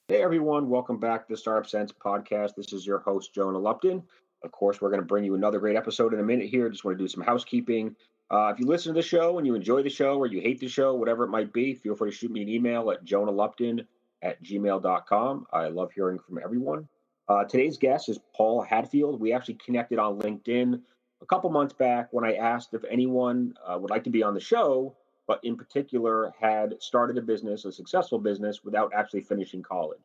Hey everyone, welcome back to the Startup Sense podcast. This is your host, Jonah Lupton. Of course, we're going to bring you another great episode in a minute here. Just want to do some housekeeping. If you listen to the show and you enjoy the show or you hate the show, whatever it might be, feel free to shoot me an email at jonahlupton@gmail.com. I love hearing from everyone. Today's guest is Paul Hadfield. We actually connected on LinkedIn a couple months back when I asked if anyone would like to be on the show, but in particular had started a business, a successful business, without actually finishing college.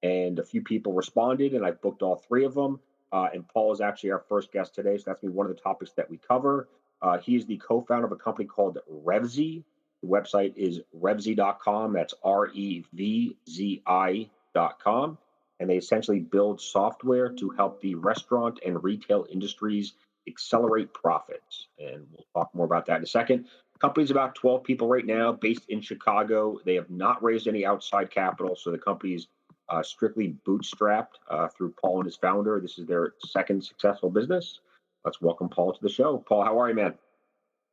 And a few people responded, and I booked all three of them. And Paul is actually our first guest today, so that's going to be one of the topics that we cover. He is the co-founder of a company called Revzi. The website is revzi.com. That's revzi.com. And they essentially build software to help the restaurant and retail industries accelerate profits. And we'll talk more about that in a second. The company's about 12 people right now, based in Chicago. They have not raised any outside capital, so the company's strictly bootstrapped through Paul and his founder. This is their second successful business. Let's welcome Paul to the show. Paul, how are you, man?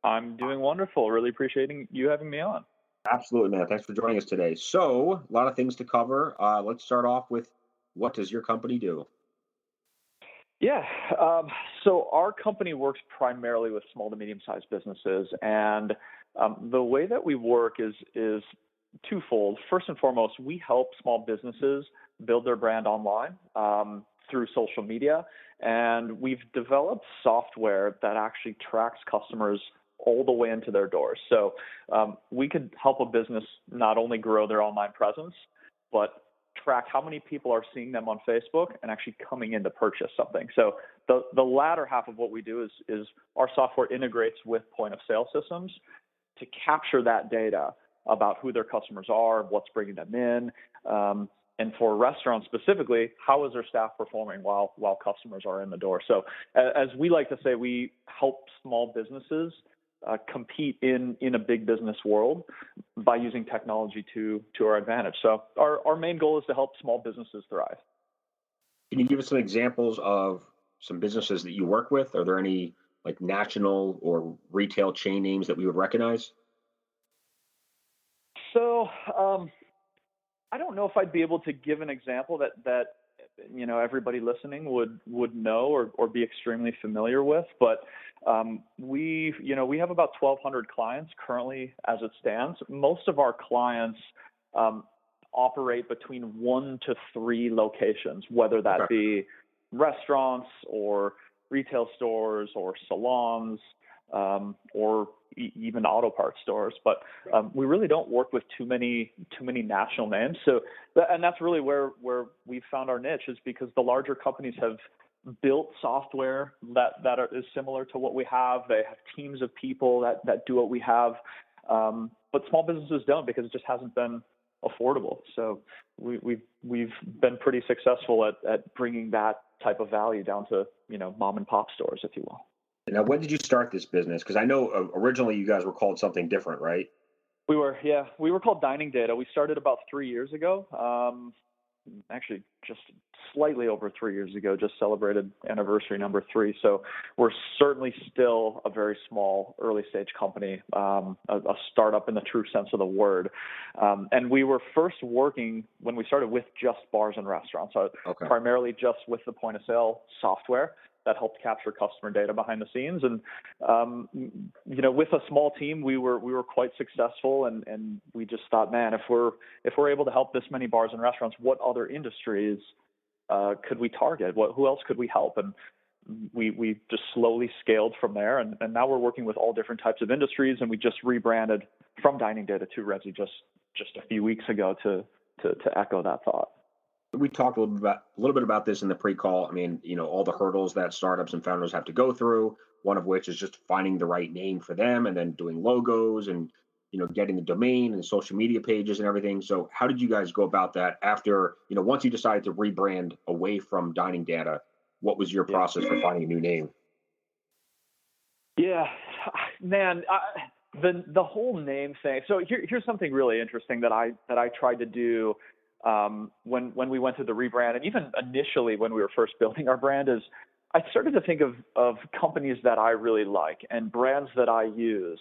I'm doing wonderful. Really appreciating you having me on. Absolutely, man. Thanks for joining us today. So, a lot of things to cover. Let's start off with, what does your company do? Yeah. So our company works primarily with small to medium-sized businesses, and the way that we work is twofold. First and foremost, we help small businesses build their brand online through social media, and we've developed software that actually tracks customers all the way into their doors. So we could help a business not only grow their online presence, but track how many people are seeing them on Facebook and actually coming in to purchase something. So the latter half of what we do is our software integrates with point of sale systems to capture that data about who their customers are, what's bringing them in, and for restaurants specifically, how is their staff performing while customers are in the door. So as we like to say, we help small businesses compete in a big business world by using technology to our advantage. So our main goal is to help small businesses thrive. Can you give us some examples of some businesses that you work with? Are there any like national or retail chain names that we would recognize? So I don't know if I'd be able to give an example that everybody listening would know or be extremely familiar with, but we have about 1,200 clients currently as it stands. Most of our clients operate between 1 to 3 locations, whether that be restaurants or retail stores or salons or even auto parts stores. But we really don't work with too many national names. So, and that's really where we've found our niche, is because the larger companies have built software that is similar to what we have. They have teams of people that do what we have. But small businesses don't, because it just hasn't been affordable. So we've been pretty successful at bringing that type of value down to mom and pop stores, if you will. Now, when did you start this business? Because I know originally you guys were called something different, right? We were called Dining Data. We started about 3 years ago. Actually, just slightly over 3 years ago, just celebrated anniversary number 3. So we're certainly still a very small early stage company, a startup in the true sense of the word. And we were first working, when we started, with just bars and restaurants, so primarily just with the point of sale software that helped capture customer data behind the scenes. And, with a small team, we were quite successful, and we just thought, man, if we're able to help this many bars and restaurants, what other industries could we target? Who else could we help? And we just slowly scaled from there. And now we're working with all different types of industries, and we just rebranded from Dining Data to Revzi just a few weeks ago to echo that thought. We talked a little bit about this in the pre-call. I mean, all the hurdles that startups and founders have to go through, one of which is just finding the right name for them and then doing logos and, getting the domain and social media pages and everything. So how did you guys go about that after, once you decided to rebrand away from Dining Data? What was your process for finding a new name? Yeah, man, the whole name thing. So here's something really interesting that I tried to do when we went through the rebrand, and even initially when we were first building our brand, is I started to think of companies that I really like and brands that I use.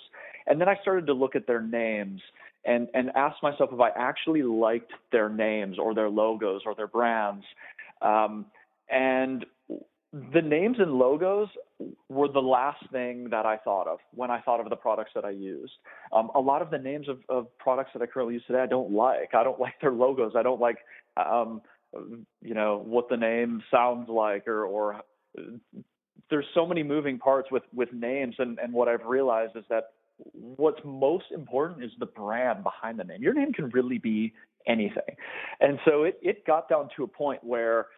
And then I started to look at their names and asked myself if I actually liked their names or their logos or their brands. And the names and logos were the last thing that I thought of when I thought of the products that I used. A lot of the names of products that I currently use today, I don't like. I don't like their logos. I don't like, what the name sounds like, or there's so many moving parts with names. And what I've realized is that what's most important is the brand behind the name. Your name can really be anything. And so it got down to a point where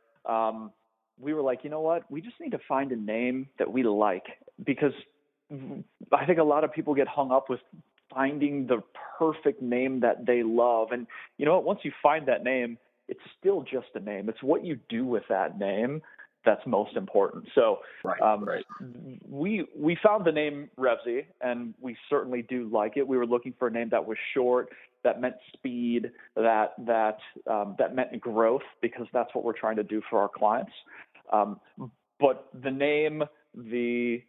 we were like, you know what, we just need to find a name that we like, because I think a lot of people get hung up with finding the perfect name that they love. And you know what, once you find that name, it's still just a name. It's what you do with that name that's most important. So Right. We found the name Revzi, and we certainly do like it. We were looking for a name that was short, that meant speed, that meant growth, because that's what we're trying to do for our clients. But the name, the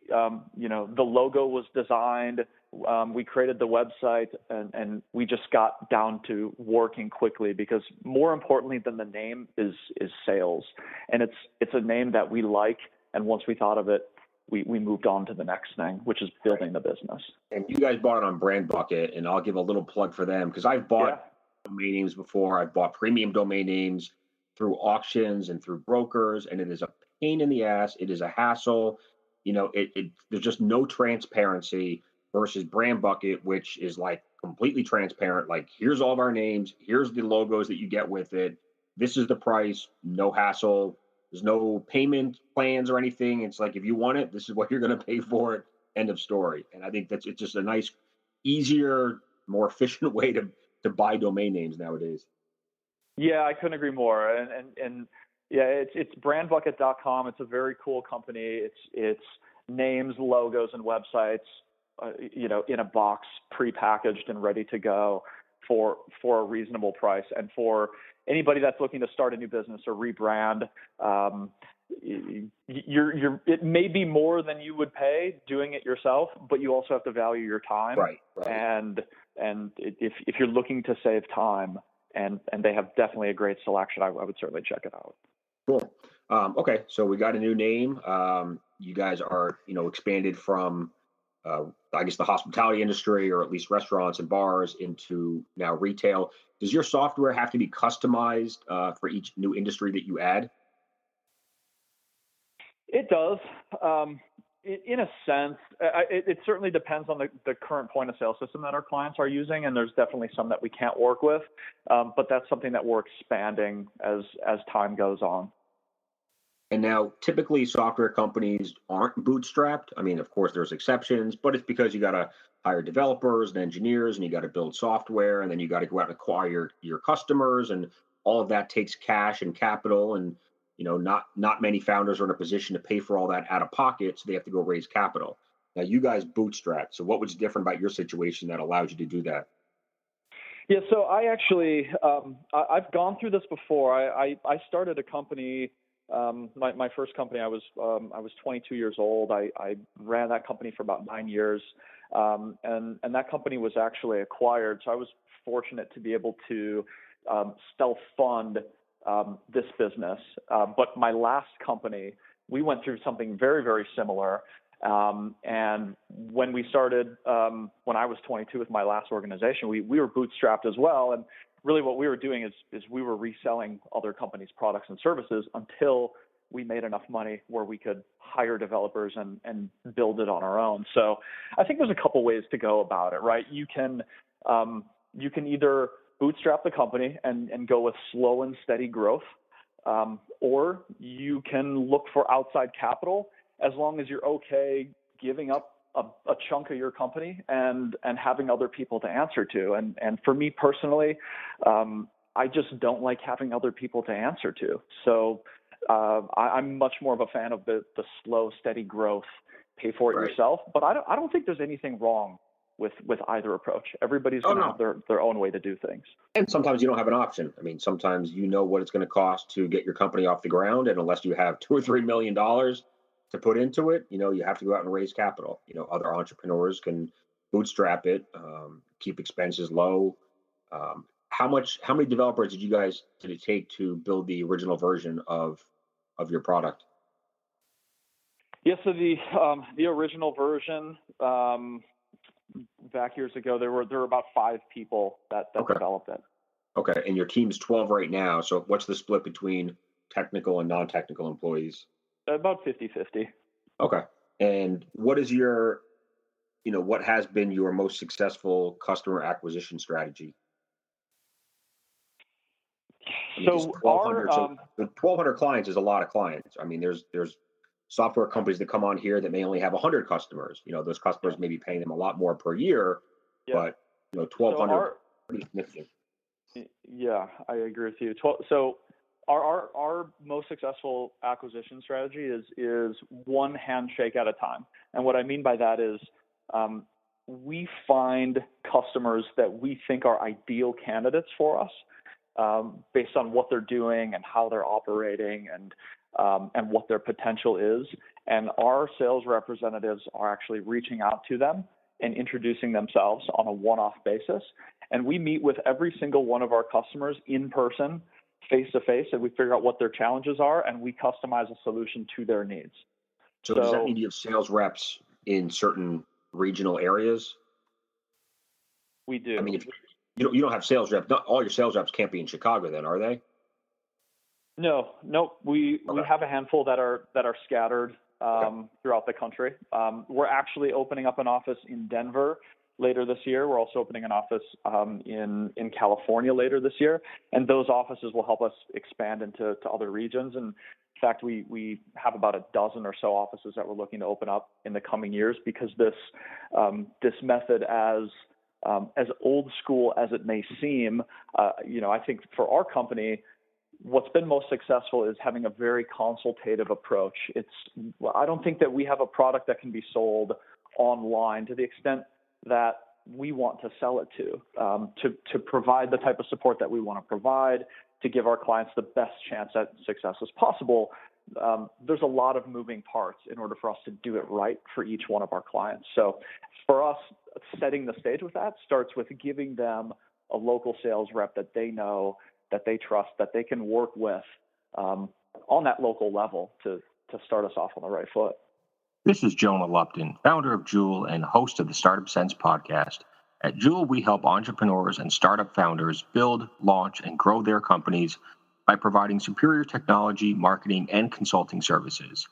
logo was designed. We created the website, and we just got down to working quickly, because more importantly than the name is sales. And it's a name that we like. And once we thought of it, we moved on to the next thing, which is building the business. And you guys bought it on Brand Bucket, and I'll give a little plug for them, because I've bought domain names before. I've bought premium domain names through auctions and through brokers, and it is a pain in the ass. It is a hassle. There's just no transparency versus Brand Bucket, which is like completely transparent. Like, here's all of our names. Here's the logos that you get with it. This is the price. No hassle. There's no payment plans or anything. It's like, if you want it, this is what you're going to pay for it. End of story. And I think it's just a nice, easier, more efficient way to buy domain names nowadays. Yeah, I couldn't agree more. And yeah, it's brandbucket.com. It's a very cool company. It's names, logos, and websites, in a box, prepackaged and ready to go for a reasonable price. And for anybody that's looking to start a new business or rebrand, it may be more than you would pay doing it yourself, but you also have to value your time. Right. And if you're looking to save time, and they have definitely a great selection, I would certainly check it out. Cool. Okay, so we got a new name. You guys are, expanded from, I guess, the hospitality industry, or at least restaurants and bars, into now retail. Does your software have to be customized for each new industry that you add? It does. In a sense, it certainly depends on the current point of sale system that our clients are using, and there's definitely some that we can't work with, but that's something that we're expanding as time goes on. And now, typically, software companies aren't bootstrapped. I mean, of course, there's exceptions, but it's because you got to hire developers and engineers, and you got to build software, and then you got to go out and acquire your customers, and all of that takes cash and capital, and not many founders are in a position to pay for all that out of pocket, so they have to go raise capital. Now, you guys bootstrap. So what was different about your situation that allowed you to do that? Yeah, so I actually, I've gone through this before. I started a company. My first company, I was 22 years old. I ran that company for about 9 years, and that company was actually acquired. So I was fortunate to be able to self-fund this business. But my last company, we went through something very, very similar. And when we started, when I was 22 with my last organization, we were bootstrapped as well. And really what we were doing is we were reselling other companies' products and services until we made enough money where we could hire developers and build it on our own. So I think there's a couple ways to go about it, right? You can either bootstrap the company and go with slow and steady growth, or you can look for outside capital, as long as you're okay giving up a chunk of your company and having other people to answer to. And for me personally, I just don't like having other people to answer to. So I'm much more of a fan of the slow, steady growth, pay for it yourself. But I don't think there's anything wrong with either approach. Everybody's going to have their own way to do things. And sometimes you don't have an option. I mean, sometimes you know what it's going to cost to get your company off the ground, and unless you have $2 or $3 million to put into it, you have to go out and raise capital. Other entrepreneurs can bootstrap it, keep expenses low, How many developers did it take to build the original version of your product? Yeah, so the original version back years ago, there were about 5 people that Okay. developed it. Okay. And your team's 12 right now. So what's the split between technical and non-technical employees? About 50-50. Okay. And what has been your most successful customer acquisition strategy? I mean, So our 1,200 clients is a lot of clients. I mean, there's software companies that come on here that may only have 100 customers. Those customers may be paying them a lot more per year, yeah. but So 1,200 our pretty significant. Yeah, I agree with you. So our most successful acquisition strategy is one handshake at a time. And what I mean by that is we find customers that we think are ideal candidates for us based on what they're doing and how they're operating and what their potential is. And our sales representatives are actually reaching out to them and introducing themselves on a one-off basis. And we meet with every single one of our customers in person, face-to-face, and we figure out what their challenges are, and we customize a solution to their needs. So does that mean you have sales reps in certain regional areas? We do. I mean, if you don't have sales reps, not all your sales reps can't be in Chicago then, are they? No. We have a handful that are scattered throughout the country. We're actually opening up an office in Denver later this year. We're also opening an office in California later this year, and those offices will help us expand into other regions. And in fact, we have about a dozen or so offices that we're looking to open up in the coming years because this method, as old school as it may seem, I think for our company, what's been most successful is having a very consultative approach. I don't think that we have a product that can be sold online to the extent that we want to sell it to provide the type of support that we want to provide, to give our clients the best chance at success as possible. There's a lot of moving parts in order for us to do it right for each one of our clients. So for us, setting the stage with that starts with giving them a local sales rep that they know, that they trust, that they can work with on that local level to start us off on the right foot. This is Jonah Lupton, founder of Joule and host of the Startup Sense podcast. At Joule, we help entrepreneurs and startup founders build, launch, and grow their companies by providing superior technology, marketing, and consulting services.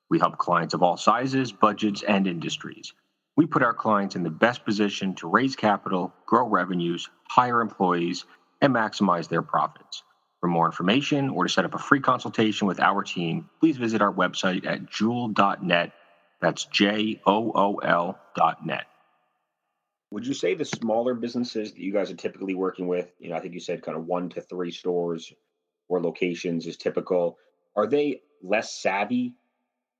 We help clients of all sizes, budgets, and industries. We put our clients in the best position to raise capital, grow revenues, hire employees, and maximize their profits. For more information or to set up a free consultation with our team, please visit our website at joule.net. That's JOOL.net. Would you say the smaller businesses that you guys are typically working with, I think you said kind of 1 to 3 stores or locations is typical, are they less savvy,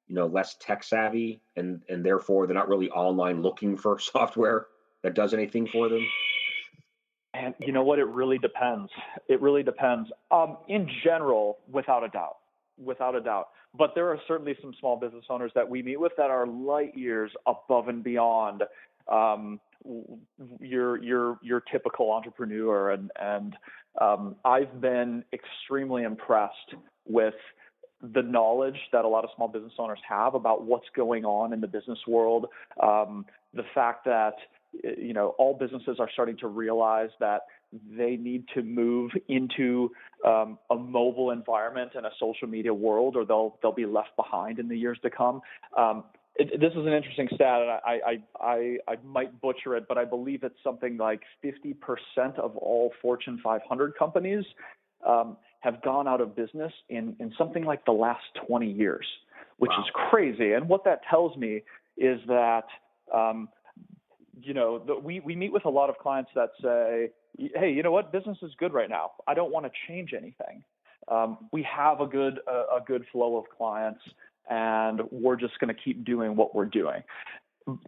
less tech savvy, and therefore they're not really online looking for software that does anything for them? And you know what? It really depends. In general, without a doubt. But there are certainly some small business owners that we meet with that are light years above and beyond your typical entrepreneur. And I've been extremely impressed with the knowledge that a lot of small business owners have about what's going on in the business world. The fact that all businesses are starting to realize that they need to move into a mobile environment and a social media world, or they'll be left behind in the years to come. This is an interesting stat, and I might butcher it, but I believe it's something like 50% of all Fortune 500 companies have gone out of business in something like the last 20 years, which Wow. is crazy. And what that tells me is that we meet with a lot of clients that say, hey, you know what? Business is good right now. I don't want to change anything. We have a good flow of clients, and we're just going to keep doing what we're doing.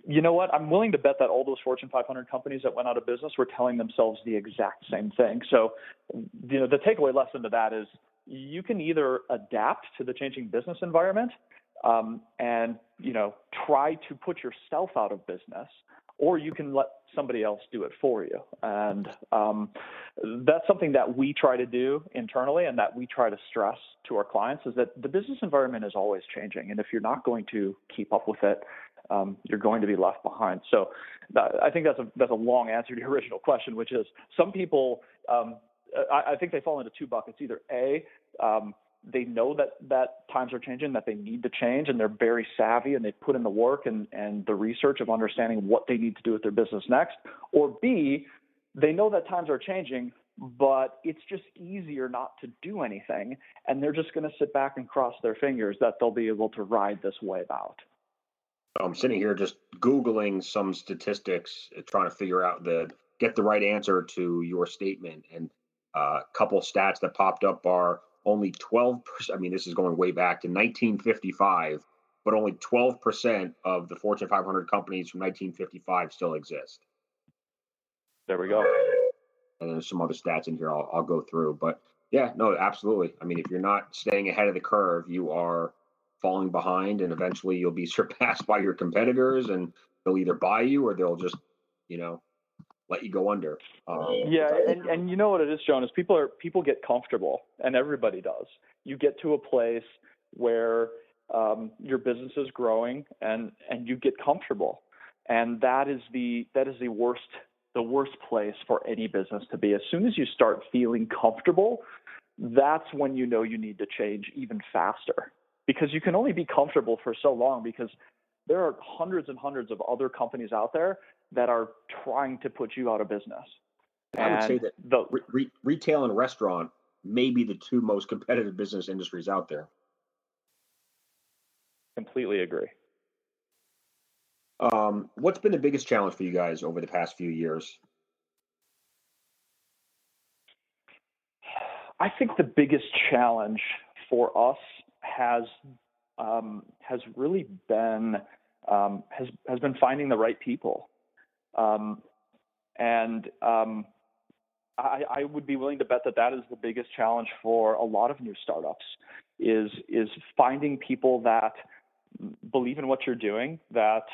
You know what? I'm willing to bet that all those Fortune 500 companies that went out of business were telling themselves the exact same thing. So, the takeaway lesson to that is you can either adapt to the changing business environment and try to put yourself out of business, or you can let somebody else do it for you. And that's something that we try to do internally and that we try to stress to our clients, is that the business environment is always changing. And if you're not going to keep up with it, you're going to be left behind. So I think that's a long answer to your original question, which is some people, I think they fall into two buckets. Either A, they know that times are changing, that they need to change, and they're very savvy and they put in the work and the research of understanding what they need to do with their business next. Or B, they know that times are changing, but it's just easier not to do anything, and they're just going to sit back and cross their fingers that they'll be able to ride this wave out. I'm sitting here just Googling some statistics, trying to figure out get the right answer to your statement. And a couple stats that popped up are only 12%. I mean, this is going way back to 1955, but only 12% of the Fortune 500 companies from 1955 still exist. There we go. And there's some other stats in here I'll go through. But yeah, no, absolutely. I mean, if you're not staying ahead of the curve, you are falling behind, and eventually you'll be surpassed by your competitors, and they'll either buy you or they'll just, let you go under. And you know what it is, Jonas? People get comfortable, and everybody does. You get to a place where your business is growing, and you get comfortable, and that is the worst place for any business to be. As soon as you start feeling comfortable, that's when you know you need to change even faster, because you can only be comfortable for so long, because there are hundreds and hundreds of other companies out there that are trying to put you out of business. I would say that retail and restaurant may be the two most competitive business industries out there. Completely agree. What's been the biggest challenge for you guys over the past few years? I think the biggest challenge for us has really been has been finding the right people. I would be willing to bet that is the biggest challenge for a lot of new startups, is finding people that believe in what you're doing, that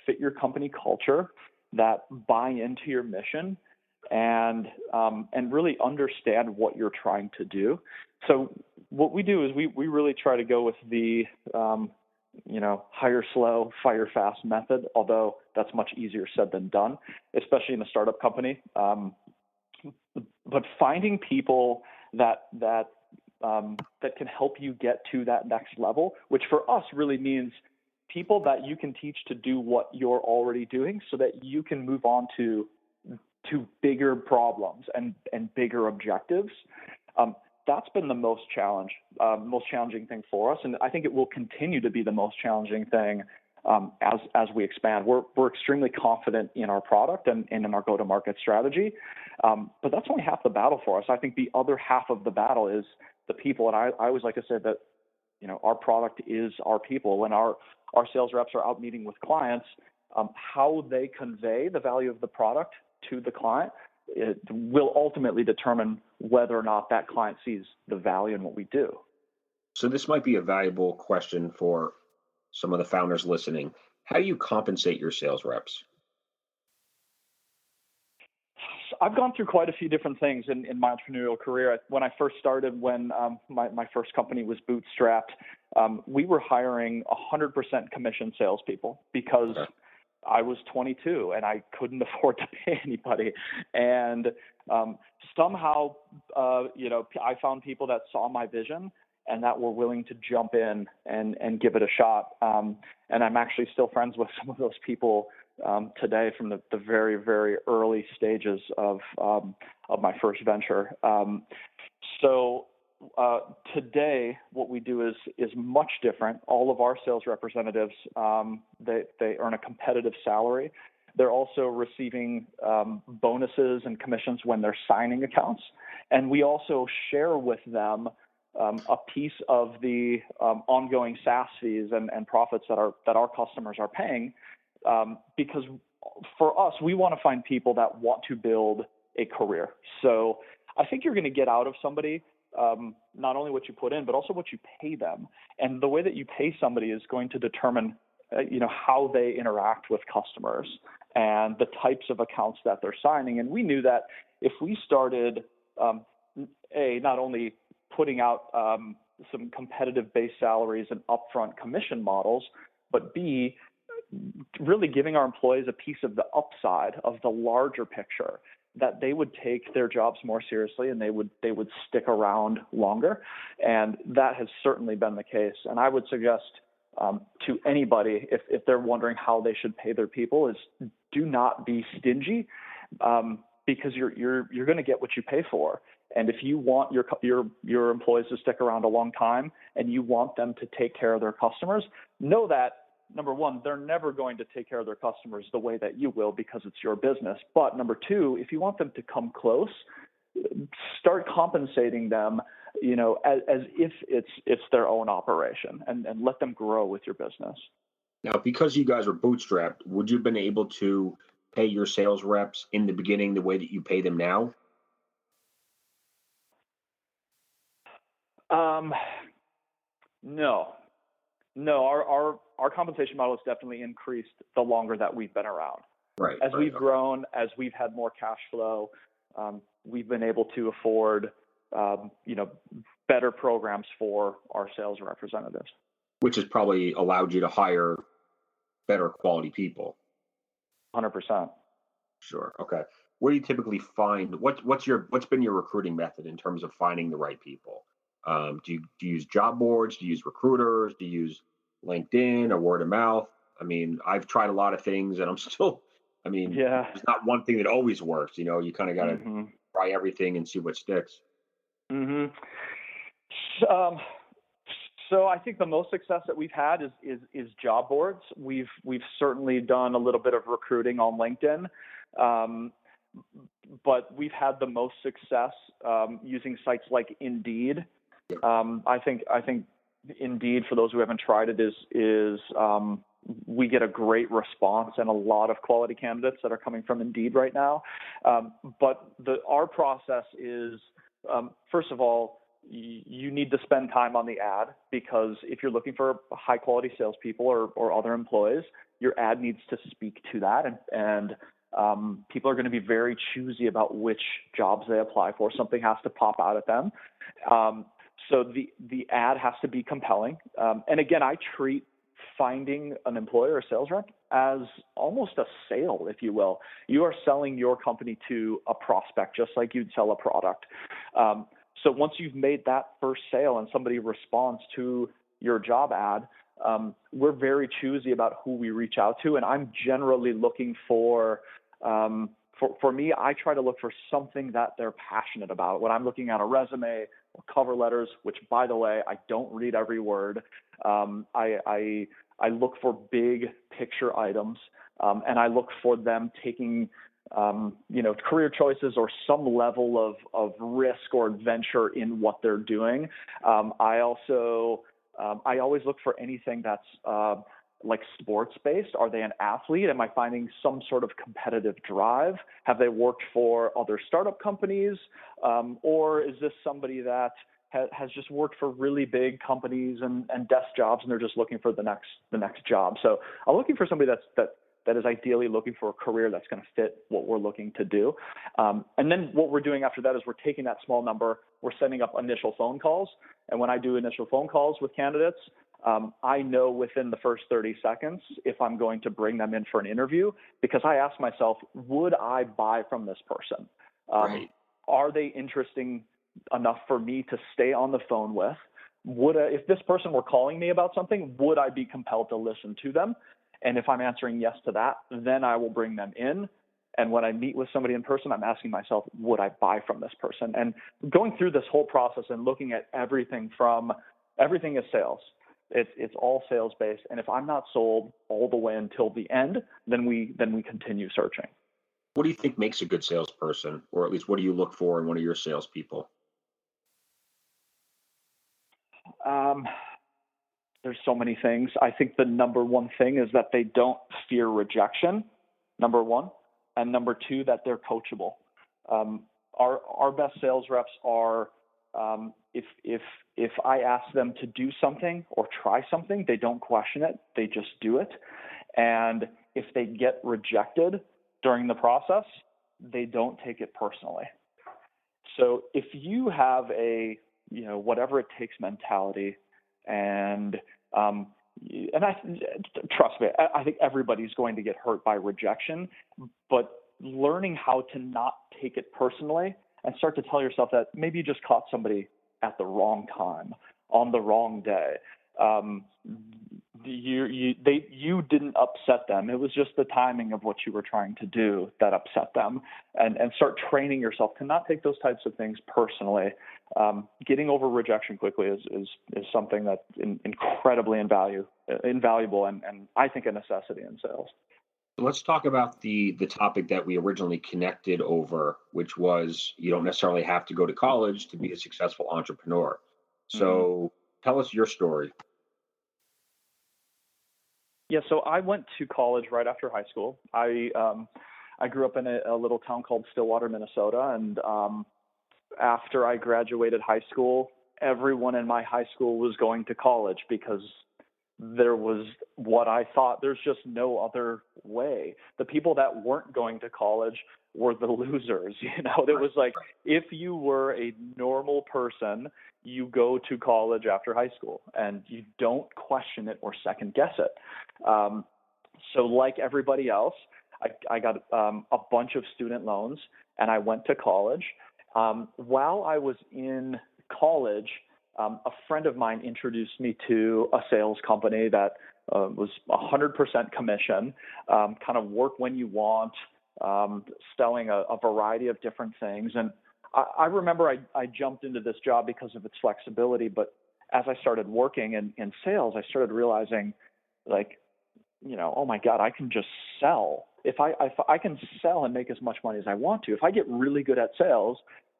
fit your company culture, that buy into your mission, and really understand what you're trying to do. So what we do is we really try to go with the hire slow, fire fast method, although that's much easier said than done, especially in a startup company. But finding people that can help you get to that next level, which for us really means people that you can teach to do what you're already doing, so that you can move on to bigger problems and bigger objectives. That's been the most challenging thing for us, and I think it will continue to be the most challenging thing as we expand. We're extremely confident in our product and in our go-to-market strategy, but that's only half the battle for us. I think the other half of the battle is the people, and I always like to say that our product is our people. When our sales reps are out meeting with clients, how they convey the value of the product to the client, it will ultimately determine whether or not that client sees the value in what we do. So this might be a valuable question for some of the founders listening. How do you compensate your sales reps? I've gone through quite a few different things in my entrepreneurial career. When I first started, when my first company was Bootstrapped, we were hiring 100% commission salespeople because I was 22 and I couldn't afford to pay anybody. And somehow, I found people that saw my vision and that were willing to jump in and give it a shot. And I'm actually still friends with some of those people today from the very, very early stages of my first venture. So today, what we do is much different. All of our sales representatives, they earn a competitive salary. They're also receiving bonuses and commissions when they're signing accounts, and we also share with them a piece of the ongoing SaaS fees and profits that our customers are paying, because for us, we want to find people that want to build a career. So I think you're going to get out of somebody not only what you put in, but also what you pay them. And the way that you pay somebody is going to determine how they interact with customers and the types of accounts that they're signing. And we knew that if we started, not only putting out some competitive base salaries and upfront commission models, but B, really giving our employees a piece of the upside of the larger picture, that they would take their jobs more seriously and they would stick around longer. And that has certainly been the case. And I would suggest to anybody, if they're wondering how they should pay their people, is do not be stingy, because you're going to get what you pay for. And if you want your employees to stick around a long time and you want them to take care of their customers, know that, number one, they're never going to take care of their customers the way that you will, because it's your business. But number two, if you want them to come close, start compensating them, as if it's their own operation, and let them grow with your business. Now, because you guys are bootstrapped, would you have been able to pay your sales reps in the beginning the way that you pay them now? No, our compensation model has definitely increased the longer that we've been around. Right. As we've grown, as we've had more cash flow, we've been able to afford, better programs for our sales representatives. Which has probably allowed you to hire better quality people. 100%. Sure. Okay. Where do you typically find what's been your recruiting method in terms of finding the right people? Do you use job boards? Do you use recruiters? Do you use LinkedIn or word of mouth? I mean, I've tried a lot of things, and there's not one thing that always works. You kind of got to try everything and see what sticks. So I think the most success that we've had is job boards. We've certainly done a little bit of recruiting on LinkedIn, but we've had the most success using sites like Indeed. I think Indeed, for those who haven't tried it, is we get a great response and a lot of quality candidates that are coming from Indeed right now. But our process is, first of all, you need to spend time on the ad, because if you're looking for high quality salespeople or other employees, your ad needs to speak to that. And people are going to be very choosy about which jobs they apply for. Something has to pop out at them. So the ad has to be compelling. And again, I treat finding an employer or sales rep as almost a sale, if you will. You are selling your company to a prospect, just like you'd sell a product. So once you've made that first sale and somebody responds to your job ad, we're very choosy about who we reach out to. And I'm generally looking for me, I try to look for something that they're passionate about. When I'm looking at a resume or cover letters, which, by the way, I don't read every word, I look for big picture items, and I look for them taking career choices or some level of risk or adventure in what they're doing. I always look for anything that's like sports based. Are they an athlete? Am I finding some sort of competitive drive? Have they worked for other startup companies? Or is this somebody that has just worked for really big companies and desk jobs, and they're just looking for the next job? So I'm looking for somebody that is ideally looking for a career that's going to fit what we're looking to do. And then what we're doing after that is we're taking that small number, we're sending up initial phone calls. And when I do initial phone calls with candidates, I know within the first 30 seconds if I'm going to bring them in for an interview, because I ask myself, would I buy from this person? Right. Are they interesting enough for me to stay on the phone with? If this person were calling me about something, would I be compelled to listen to them? And if I'm answering yes to that, then I will bring them in. And when I meet with somebody in person, I'm asking myself, would I buy from this person? And going through this whole process and looking at everything is sales. It's all sales based. And if I'm not sold all the way until the end, then we continue searching. What do you think makes a good salesperson, or at least what do you look for in one of your salespeople? There's so many things. I think the number one thing is that they don't fear rejection, number one. And number two, that they're coachable. Our best sales reps are, if I ask them to do something or try something, they don't question it. They just do it. And if they get rejected during the process, they don't take it personally. So if you have a, whatever it takes mentality, and trust me, I think everybody's going to get hurt by rejection, but learning how to not take it personally and start to tell yourself that maybe you just caught somebody at the wrong time, on the wrong day. You didn't upset them. It was just the timing of what you were trying to do that upset them, and start training yourself to not take those types of things personally. Getting over rejection quickly is something that's incredibly invaluable and I think a necessity in sales. Let's talk about the topic that we originally connected over, which was you don't necessarily have to go to college to be a successful entrepreneur. So tell us your story. Yeah, so I went to college right after high school. I grew up in a little town called Stillwater, Minnesota, and after I graduated high school, everyone in my high school was going to college because there was what I thought there's just no other way. The people that weren't going to college were the losers. It was like, if you were a normal person, you go to college after high school and you don't question it or second guess it. So like everybody else, I got a bunch of student loans and I went to college. While I was in college, a friend of mine introduced me to a sales company that was 100% commission, kind of work when you want, selling a variety of different things. And I remember I jumped into this job because of its flexibility, but as I started working in sales, I started realizing, like, oh my God, I can just sell. If I can sell and make as much money as I want to, if I get really good at sales,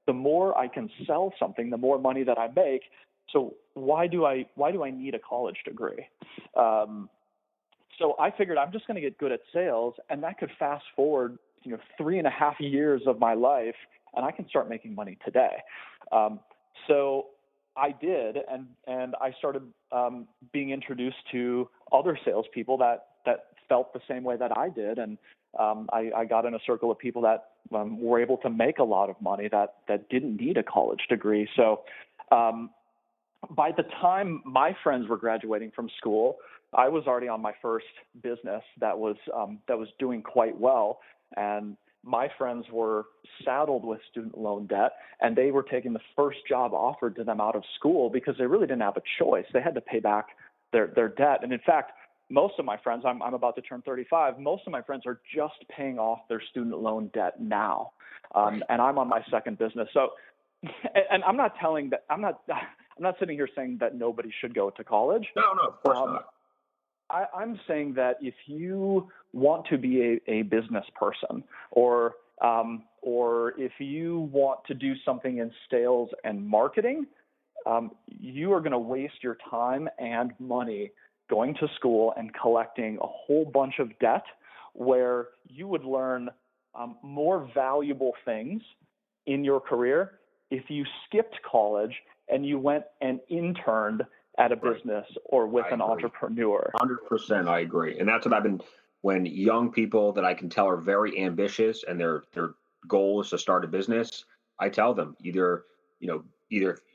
the more I can sell something, the more money that I make. So why do I need a college degree? So I figured I'm just going to get good at sales, and that could fast forward, 3.5 years of my life, and I can start making money today. So I did, and I started being introduced to other salespeople that felt the same way that I did, and I got in a circle of people that were able to make a lot of money that didn't need a college degree. So by the time my friends were graduating from school, I was already on my first business that was doing quite well, and my friends were saddled with student loan debt, and they were taking the first job offered to them out of school because they really didn't have a choice. They had to pay back their debt. And in fact, most of my friends, I'm about to turn 35, most of my friends are just paying off their student loan debt now. And I'm on my second business. So, and I'm not sitting here saying that nobody should go to college. No, of course not. I'm saying that if you want to be a business person, or if you want to do something in sales and marketing, you are going to waste your time and money going to school and collecting a whole bunch of debt, where you would learn more valuable things in your career if you skipped college and you went and interned at a business or with an entrepreneur. 100%, I agree. And that's what when young people that I can tell are very ambitious and their goal is to start a business, I tell them either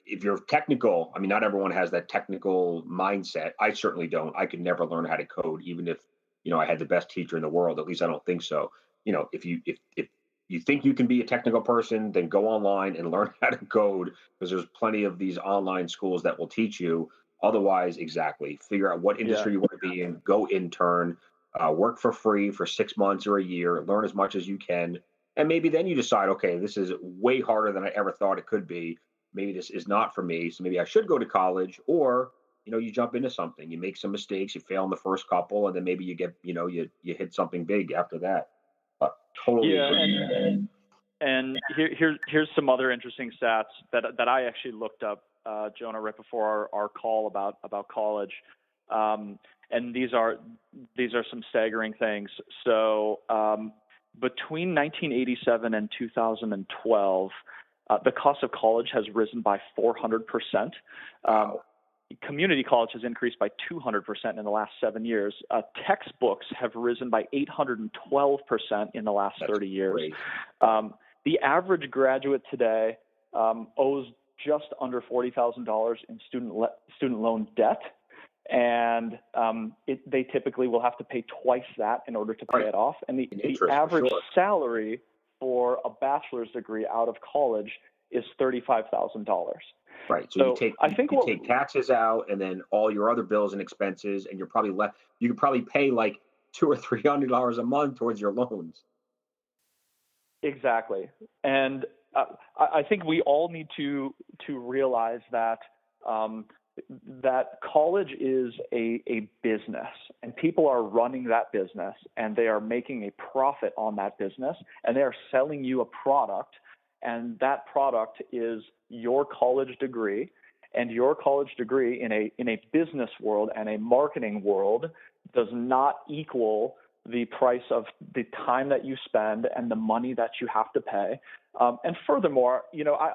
if you're technical, I mean, not everyone has that technical mindset. I certainly don't. I could never learn how to code, even if, I had the best teacher in the world. At least I don't think so. If you think you can be a technical person, then go online and learn how to code, because there's plenty of these online schools that will teach you. Otherwise, exactly, figure out what industry you want to be in, go intern, work for free for 6 months or a year, learn as much as you can. And maybe then you decide, okay, this is way harder than I ever thought it could be. Maybe this is not for me. So maybe I should go to college. Or, you jump into something, you make some mistakes, you fail in the first couple, and then maybe you get, you hit something big after that. Totally agree. And here's some other interesting stats that I actually looked up, Jonah, right before our call about college. And these are some staggering things. So between 1987 and 2012, the cost of college has risen by 400%. Wow. community college has increased by 200% in the last 7 years. Textbooks have risen by 812% in the last 30 years. The average graduate today owes just under $40,000 in student loan debt, and they typically will have to pay twice that in order to pay it off. And the average salary for a bachelor's degree out of college is $35,000. Right. So you take taxes out, and then all your other bills and expenses, and you're probably left. You could probably pay like $200 or $300 a month towards your loans. Exactly. And I think we all need to realize that that college is a business, and people are running that business, and they are making a profit on that business, and they are selling you a product, and that product is your college degree, and your college degree in a business world and a marketing world does not equal the price of the time that you spend and the money that you have to pay. And furthermore,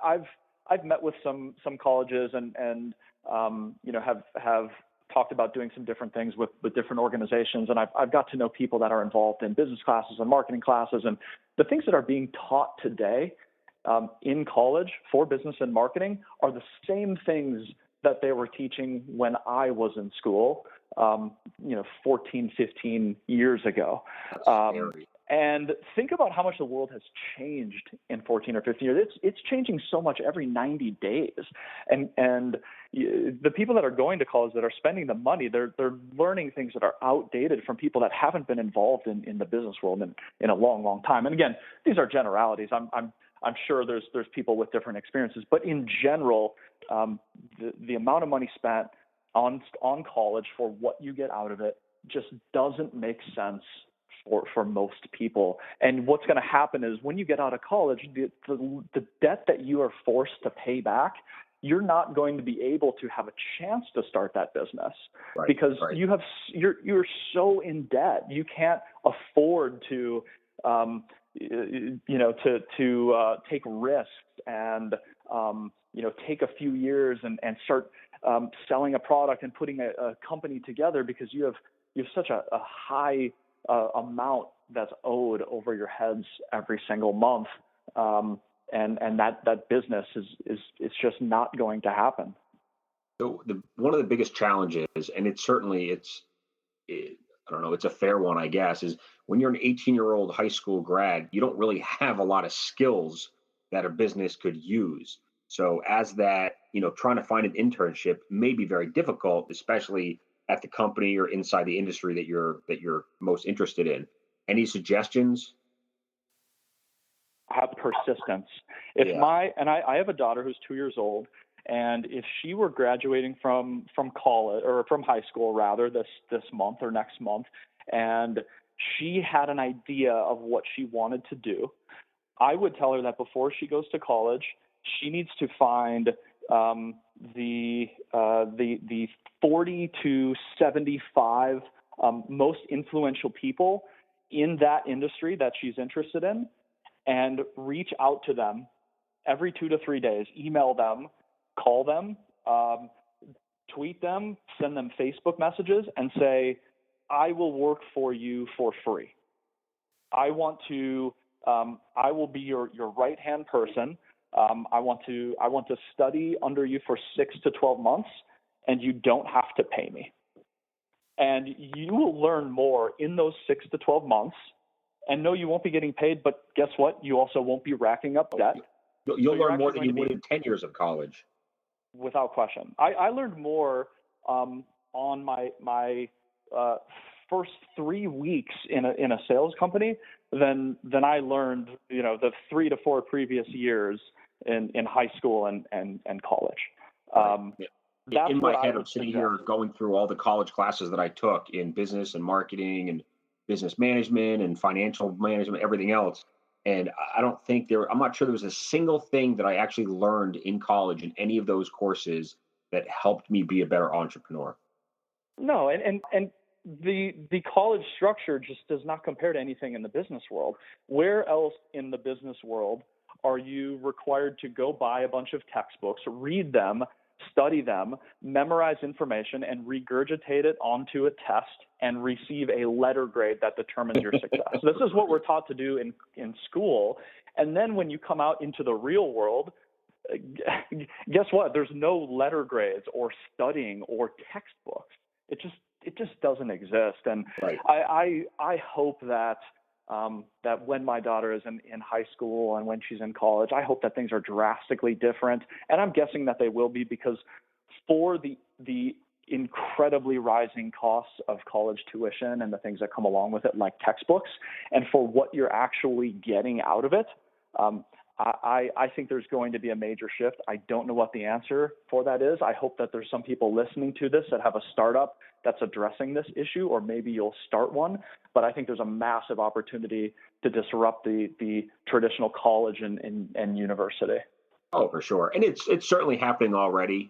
I've met with some colleges and have talked about doing some different things with different organizations, and I've got to know people that are involved in business classes and marketing classes, and the things that are being taught today in college for business and marketing are the same things that they were teaching when I was in school, 14, 15 years ago. And think about how much the world has changed in 14 or 15 years. It's changing so much every 90 days. And the people that are going to college that are spending the money, they're learning things that are outdated from people that haven't been involved in the business world in a long, long time. And again, these are generalities. I'm sure there's people with different experiences, but in general, the amount of money spent on college for what you get out of it just doesn't make sense for most people. And what's going to happen is when you get out of college, the debt that you are forced to pay back, you're not going to be able to have a chance to start that business because you're so in debt. You can't afford to take risks and take a few years and start selling a product and putting a company together because you have such a high amount that's owed over your heads every single month, and that business is just not going to happen. So one of the biggest challenges, and it's a fair one, I guess, is when you're an 18-year-old high school grad, you don't really have a lot of skills that a business could use. So as that, trying to find an internship may be very difficult, especially at the company or inside the industry that you're most interested in. Any suggestions? Have persistence. I have a daughter who's 2 years old, and if she were graduating from college or from high school rather this month or next month, and she had an idea of what she wanted to do, I would tell her that before she goes to college, she needs to find the 40 to 75 most influential people in that industry that she's interested in, and reach out to them every 2 to 3 days. Email them, call them, tweet them, send them Facebook messages, and say, "I will work for you for free. I will be your right-hand person. I want to study under you for 6 to 12 months, and you don't have to pay me." And you will learn more in those 6 to 12 months. And no, you won't be getting paid, but guess what? You also won't be racking up debt. You'll learn more than you would in 10 years of college. Without question. I learned more on my first 3 weeks in a sales company than I learned, the 3 to 4 previous years in high school and college. In my head, I'm sitting here going through all the college classes that I took in business and marketing and business management and financial management, everything else. And I'm not sure there was a single thing that I actually learned in college in any of those courses that helped me be a better entrepreneur. No, and the college structure just does not compare to anything in the business world. Where else in the business world are you required to go buy a bunch of textbooks, read them, study them, memorize information, and regurgitate it onto a test and receive a letter grade that determines your success. This is what we're taught to do in school. And then when you come out into the real world, guess what? There's no letter grades or studying or textbooks. It just doesn't exist. And right. I hope that that when my daughter is in high school and when she's in college, I hope that things are drastically different. And I'm guessing that they will be, because for the incredibly rising costs of college tuition and the things that come along with it, like textbooks, and for what you're actually getting out of it, I think there's going to be a major shift. I don't know what the answer for that is. I hope that there's some people listening to this that have a startup that's addressing this issue, or maybe you'll start one. But I think there's a massive opportunity to disrupt the traditional college and university. Oh, for sure. And it's certainly happening already,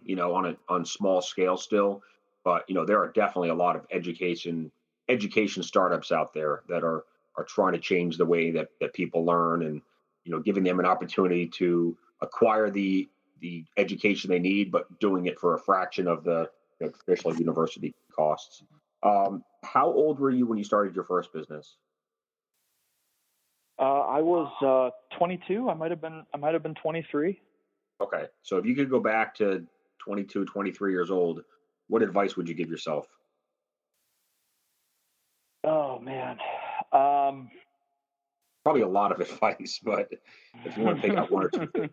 on small scale still. But, there are definitely a lot of education startups out there that are trying to change the way that people learn, and, giving them an opportunity to acquire the education they need, but doing it for a fraction of the traditional university costs. How old were you when you started your first business? I was 22. I might have been 23. Okay. So if you could go back to 22, 23 years old, what advice would you give yourself? Oh, man. Probably a lot of advice, but if you want to pick out one or two things.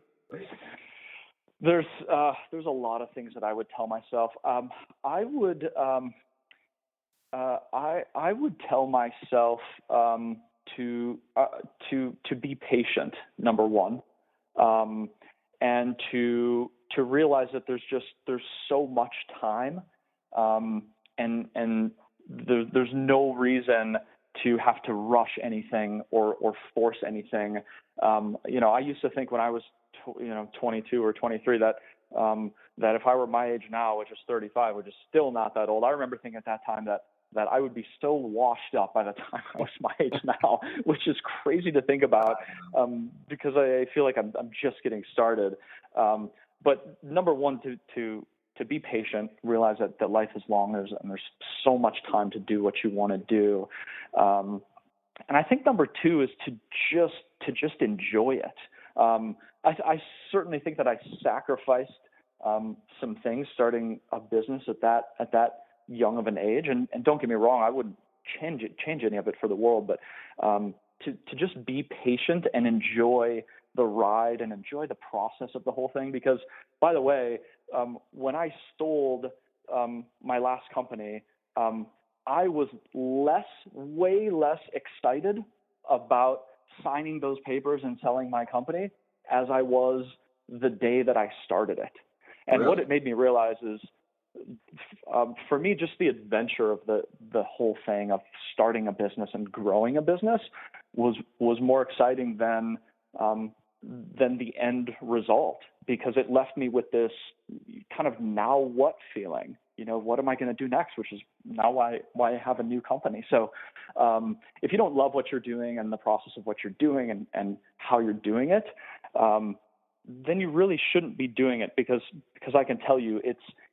There's a lot of things that I would tell myself. I would tell myself to be patient, number one, and to realize that there's so much time, and there's no reason to have to rush anything or force anything. I used to think when I was 22 or 23 that if I were my age now, which is 35, which is still not that old, I remember thinking at that time that I would be so washed up by the time I was my age now, which is crazy to think about, because I feel like I'm just getting started. But number one, to be patient, realize that life is long, and there's so much time to do what you want to do. And I think number two is to just enjoy it. I certainly think that I sacrificed some things starting a business at that young of an age, and don't get me wrong, I wouldn't change any of it for the world, but to just be patient and enjoy the ride and enjoy the process of the whole thing. Because, by the way, when I sold my last company, I was way less excited about signing those papers and selling my company as I was the day that I started it. And Really? What it made me realize is, for me, just the adventure of the whole thing of starting a business and growing a business was more exciting than the end result, because it left me with this kind of now what feeling. What am I going to do next? Which is now why I have a new company. So if you don't love what you're doing and the process of what you're doing and how you're doing it, then you really shouldn't be doing it, because I can tell you,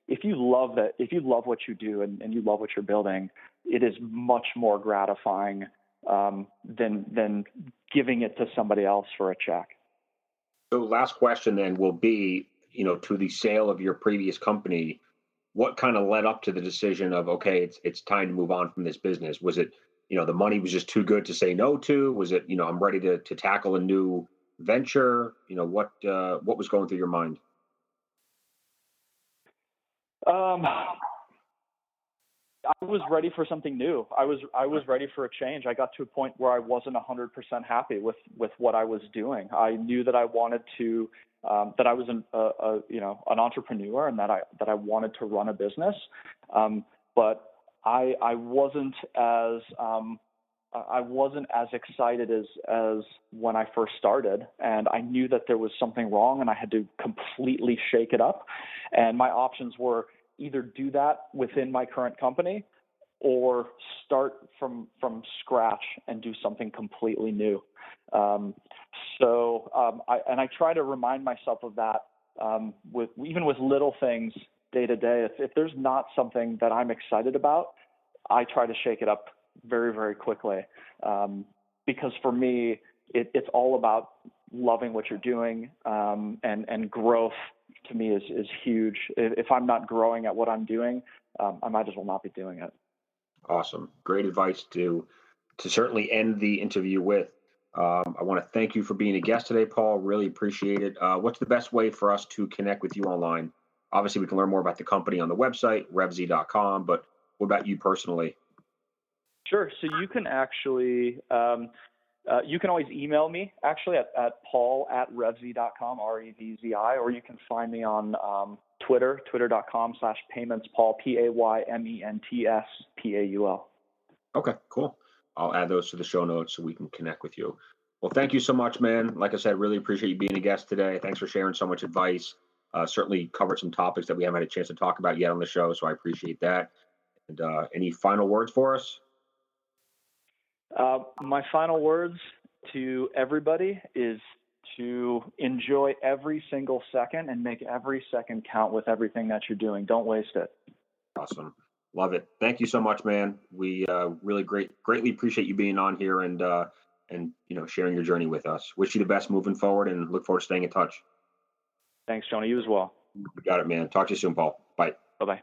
if you love what you do and you love what you're building, it is much more gratifying than giving it to somebody else for a check. So last question then will be, to the sale of your previous company, what kind of led up to the decision of, okay, it's time to move on from this business? Was it, the money was just too good to say no to? Was it, I'm ready to tackle a new venture? What was going through your mind? I was ready for something new. I was ready for a change. I got to a point where I wasn't 100% happy with what I was doing. I knew that I wanted to, that I was an entrepreneur, and that I wanted to run a business. But I wasn't as excited as when I first started, and I knew that there was something wrong, and I had to completely shake it up. And my options were either do that within my current company or start from scratch and do something completely new. I try to remind myself of that with little things day to day. If there's not something that I'm excited about, I try to shake it up very, very quickly. Because for me, it's all about loving what you're doing, and growth to me is huge. If I'm not growing at what I'm doing, I might as well not be doing it. Awesome. Great advice to certainly end the interview with. I want to thank you for being a guest today, Paul. Really appreciate it. What's the best way for us to connect with you online? Obviously, we can learn more about the company on the website, revzi.com, but what about you personally? Sure. So you can actually, you can always email me actually at paul@revzi.com, REVZI, or you can find me on twitter.com/paymentspaul, PAYMENTSPAUL. Okay, cool. I'll add those to the show notes so we can connect with you. Well, thank you so much, man. Like I said, really appreciate you being a guest today. Thanks for sharing so much advice. Certainly covered some topics that we haven't had a chance to talk about yet on the show, so I appreciate that. And any final words for us? My final words to everybody is to enjoy every single second and make every second count with everything that you're doing. Don't waste it. Awesome. Love it. Thank you so much, man. We really greatly appreciate you being on here and sharing your journey with us. Wish you the best moving forward and look forward to staying in touch. Thanks, Jonah. You as well. You got it, man. Talk to you soon, Paul. Bye. Bye-bye.